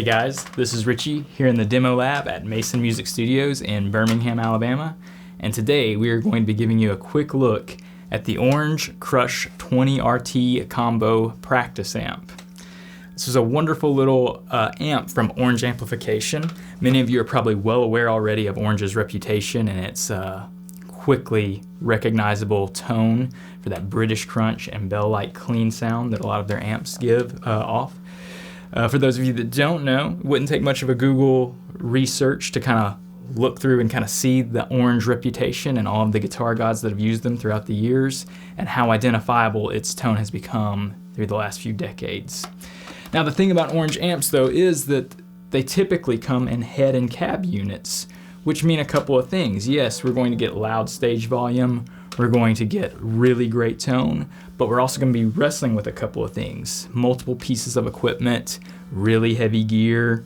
guys, this is Richie here in the demo lab at Mason Music Studios in Birmingham, Alabama, and today we are going to be giving you a quick look at the Orange Crush 20 RT Combo Practice Amp. This is a wonderful little amp from Orange Amplification. Many of you are probably well aware already of Orange's reputation and its quickly recognizable tone for that British crunch and bell-like clean sound that a lot of their amps give off. For those of you that don't know, it wouldn't take much of a Google research to kind of look through and kind of see the Orange reputation and all of the guitar gods that have used them throughout the years and how identifiable its tone has become through the last few decades. Now the thing about Orange amps though is that they typically come in head and cab units, which mean a couple of things. Yes, we're going to get loud stage volume, we're going to get really great tone, but we're also going to be wrestling with a couple of things. Multiple pieces of equipment, really heavy gear,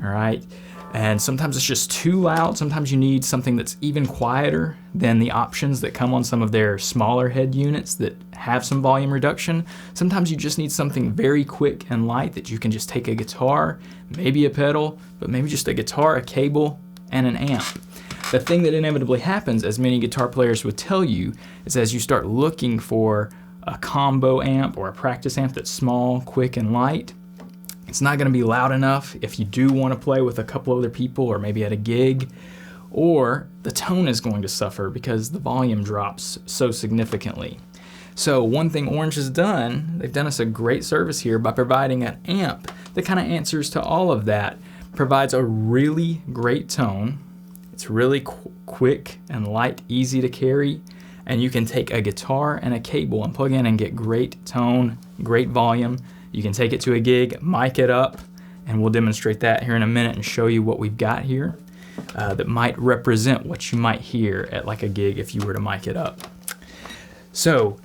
all right? And sometimes it's just too loud. Sometimes you need something that's even quieter than the options that come on some of their smaller head units that have some volume reduction. Sometimes you just need something very quick and light that you can just take a guitar, maybe a pedal, but maybe just a guitar, a cable, and an amp. The thing that inevitably happens, as many guitar players would tell you, is as you start looking for a combo amp or a practice amp that's small, quick, and light, it's not going to be loud enough if you do want to play with a couple other people or maybe at a gig, or the tone is going to suffer because the volume drops so significantly. So one thing Orange has done, they've done us a great service here by providing an amp that kind of answers to all of that, provides a really great tone. It's really quick and light, easy to carry, and you can take a guitar and a cable and plug in and get great tone, great volume. You can take it to a gig, mic it up, and we'll demonstrate that here in a minute and show you what we've got here that might represent what you might hear at like a gig if you were to mic it up. So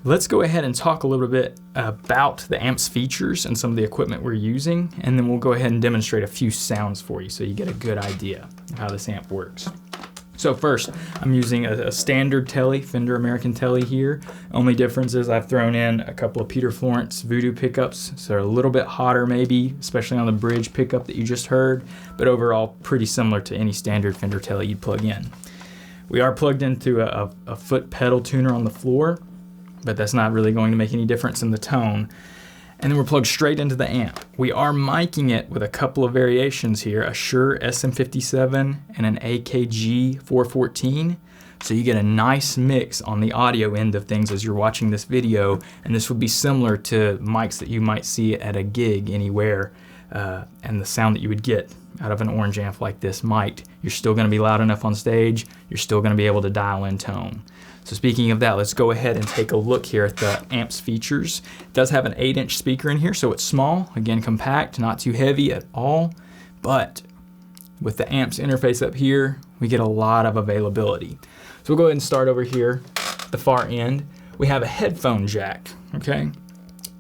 let's go ahead and talk a little bit about the amp's features and some of the equipment we're using, and then we'll go ahead and demonstrate a few sounds for you so you get a good idea of how this amp works. So first, I'm using a standard Tele, Fender American Tele here. Only difference is I've thrown in a couple of Peter Florence Voodoo pickups, so they're a little bit hotter maybe, especially on the bridge pickup that you just heard, but overall pretty similar to any standard Fender Tele you'd plug in. We are plugged into a foot pedal tuner on the floor, but that's not really going to make any difference in the tone. And then we're plugged straight into the amp. We are miking it with a couple of variations here, a Shure SM57 and an AKG 414. So you get a nice mix on the audio end of things as you're watching this video, and this would be similar to mics that you might see at a gig anywhere, and the sound that you would get out of an Orange amp like this mic'd. You're still gonna be loud enough on stage, you're still gonna be able to dial in tone. So speaking of that, let's go ahead and take a look here at the amp's features. It does have an 8-inch speaker in here, so it's small, again compact, not too heavy at all, but with the amp's interface up here, we get a lot of availability. So we'll go ahead and start over here, the far end. We have a headphone jack, okay?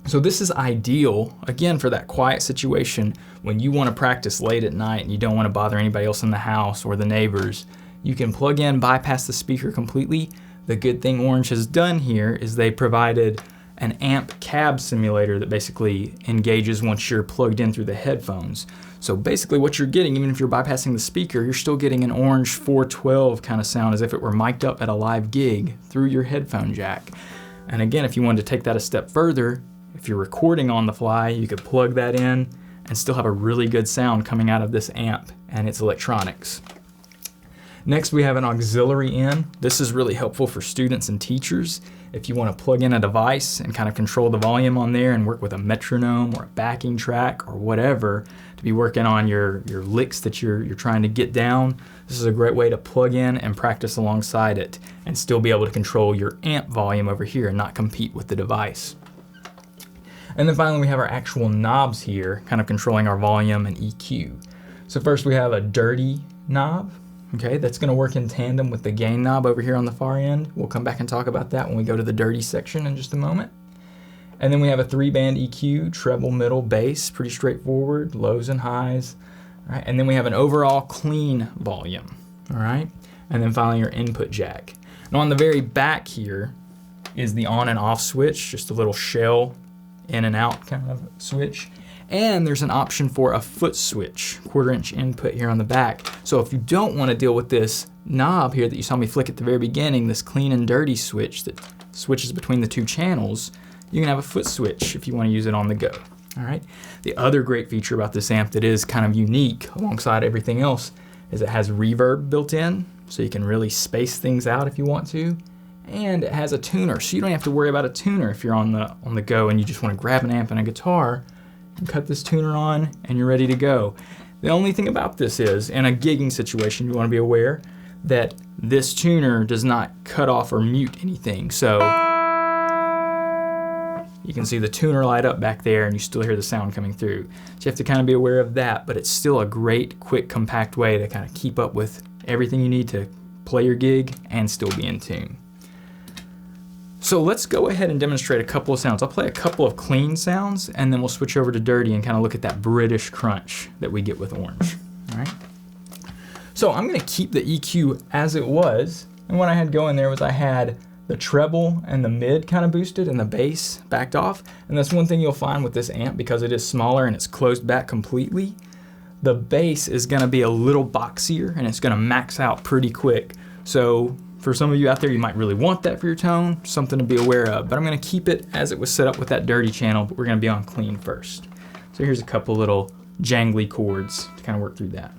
So this is ideal, again, for that quiet situation when you want to practice late at night and you don't want to bother anybody else in the house or the neighbors. You can plug in, bypass the speaker completely. The good thing Orange has done here is they provided an amp cab simulator that basically engages once you're plugged in through the headphones. So basically what you're getting, even if you're bypassing the speaker, you're still getting an Orange 412 kind of sound as if it were mic'd up at a live gig through your headphone jack. And again, if you wanted to take that a step further, if you're recording on the fly, you could plug that in and still have a really good sound coming out of this amp and its electronics. Next, we have an auxiliary in. This is really helpful for students and teachers. If you want to plug in a device and kind of control the volume on there and work with a metronome or a backing track or whatever to be working on your licks that you're trying to get down, this is a great way to plug in and practice alongside it and still be able to control your amp volume over here and not compete with the device. And then finally, we have our actual knobs here, kind of controlling our volume and EQ. So first we have a dirty knob. Okay, that's going to work in tandem with the gain knob over here on the far end. We'll come back and talk about that when we go to the dirty section in just a moment. And then we have a 3-band EQ, treble, middle, bass, pretty straightforward, lows and highs. All right, and then we have an overall clean volume. All right, and then finally your input jack. Now on the very back here is the on and off switch, just a little shell in and out kind of switch. And there's an option for a foot switch, 1/4 inch input here on the back. So if you don't want to deal with this knob here that you saw me flick at the very beginning, this clean and dirty switch that switches between the 2 channels, you can have a foot switch if you want to use it on the go. All right. The other great feature about this amp that is kind of unique alongside everything else is it has reverb built in, so you can really space things out if you want to. And it has a tuner, so you don't have to worry about a tuner if you're on the go and you just want to grab an amp and a guitar and cut this tuner on and you're ready to go. The only thing about this is, in a gigging situation, you want to be aware that this tuner does not cut off or mute anything. So you can see the tuner light up back there and you still hear the sound coming through. So you have to kind of be aware of that, but it's still a great, quick, compact way to kind of keep up with everything you need to play your gig and still be in tune. So let's go ahead and demonstrate a couple of sounds. I'll play a couple of clean sounds and then we'll switch over to dirty and kind of look at that British crunch that we get with Orange. All right. So I'm gonna keep the EQ as it was, and what I had going there was I had the treble and the mid kind of boosted and the bass backed off. And that's one thing you'll find with this amp, because it is smaller and it's closed back completely. The bass is gonna be a little boxier and it's gonna max out pretty quick. So for some of you out there, you might really want that for your tone, something to be aware of. But I'm gonna keep it as it was set up with that dirty channel, but we're gonna be on clean first. So here's a couple little jangly chords to kind of work through that.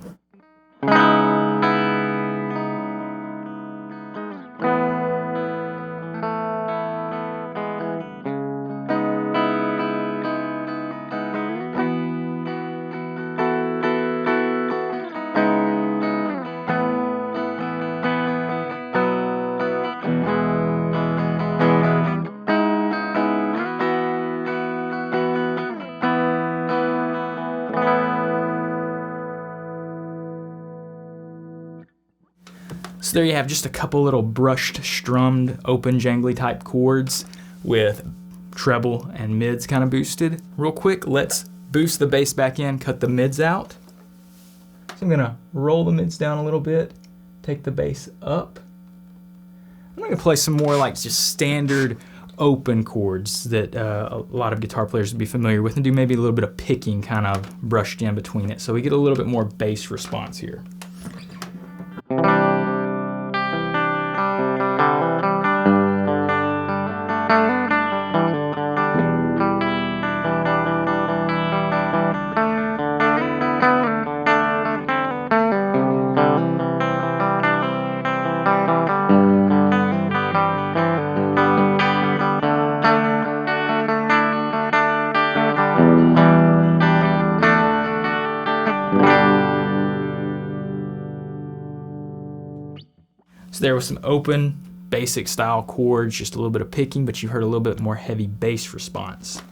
So there you have just a couple little brushed, strummed, open, jangly type chords with treble and mids kind of boosted. Real quick, let's boost the bass back in, cut the mids out. So I'm gonna roll the mids down a little bit, take the bass up. I'm gonna play some more like just standard open chords that a lot of guitar players would be familiar with, and do maybe a little bit of picking kind of brushed in between it, so we get a little bit more bass response here. So there was some open, basic style chords, just a little bit of picking, but you heard a little bit more heavy bass response.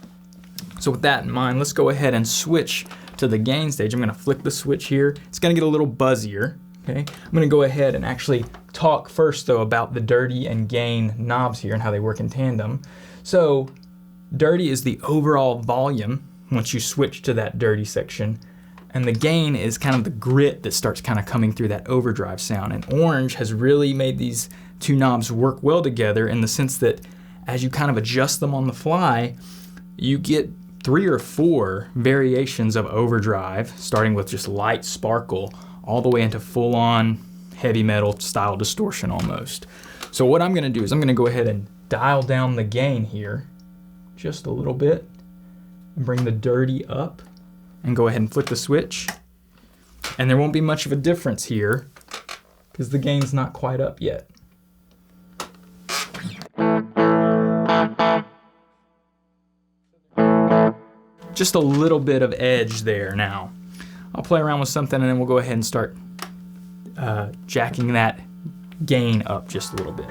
So with that in mind, let's go ahead and switch to the gain stage. I'm gonna flick the switch here. It's gonna get a little buzzier, okay? I'm gonna go ahead and actually talk first though about the dirty and gain knobs here and how they work in tandem. So dirty is the overall volume once you switch to that dirty section. And the gain is kind of the grit that starts kind of coming through that overdrive sound. And Orange has really made these two knobs work well together in the sense that as you kind of adjust them on the fly, you get 3 or 4 variations of overdrive, starting with just light sparkle, all the way into full-on heavy metal style distortion almost. So what I'm gonna do is I'm gonna go ahead and dial down the gain here just a little bit and bring the dirty up, and go ahead and flick the switch, and there won't be much of a difference here because the gain's not quite up yet. Just a little bit of edge there now. I'll play around with something and then we'll go ahead and start jacking that gain up just a little bit.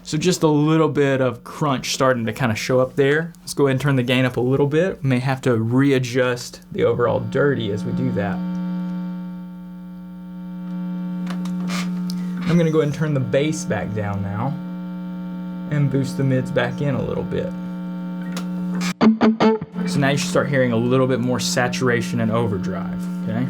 So just a little bit of crunch starting to kind of show up there. Let's go ahead and turn the gain up a little bit. We may have to readjust the overall dirty as we do that. I'm going to go ahead and turn the bass back down now and boost the mids back in a little bit. So now you should start hearing a little bit more saturation and overdrive, okay?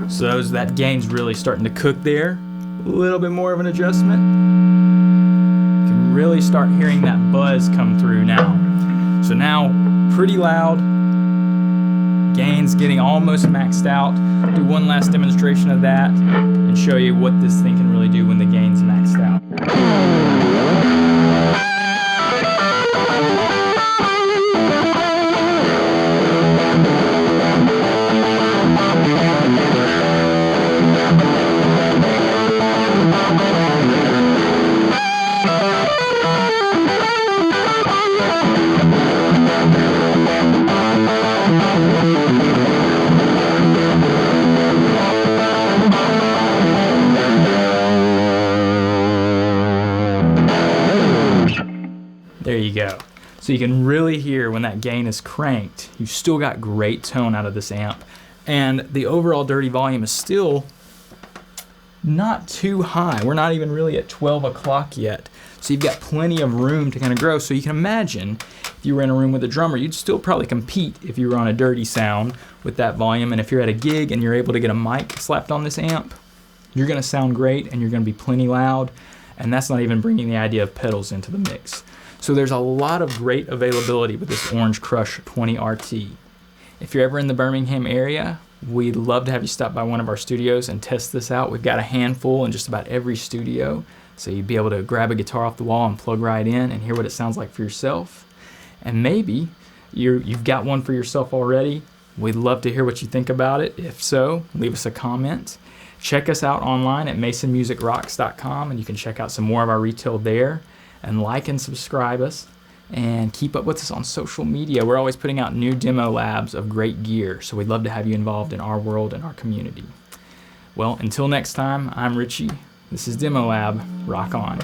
So that gain's really starting to cook there. A little bit more of an adjustment. You can really start hearing that buzz come through now. So now, pretty loud. Gain's getting almost maxed out. Do one last demonstration of that and show you what this thing can really do when the gain's maxed out. There you go. So you can really hear when that gain is cranked, you've still got great tone out of this amp. And the overall dirty volume is still not too high. We're not even really at 12 o'clock yet. So you've got plenty of room to kind of grow. So you can imagine if you were in a room with a drummer, you'd still probably compete if you were on a dirty sound with that volume. And if you're at a gig and you're able to get a mic slapped on this amp, you're gonna sound great and you're gonna be plenty loud. And that's not even bringing the idea of pedals into the mix. So there's a lot of great availability with this Orange Crush 20 RT. If you're ever in the Birmingham area, we'd love to have you stop by one of our studios and test this out. We've got a handful in just about every studio, so you'd be able to grab a guitar off the wall and plug right in and hear what it sounds like for yourself. And maybe you've got one for yourself already. We'd love to hear what you think about it. If so, leave us a comment. Check us out online at masonmusicrocks.com, and you can check out some more of our retail there. And like and subscribe us, and keep up with us on social media. We're always putting out new demo labs of great gear, so we'd love to have you involved in our world and our community. Well, until next time, I'm Richie. This is Demo Lab. Rock on.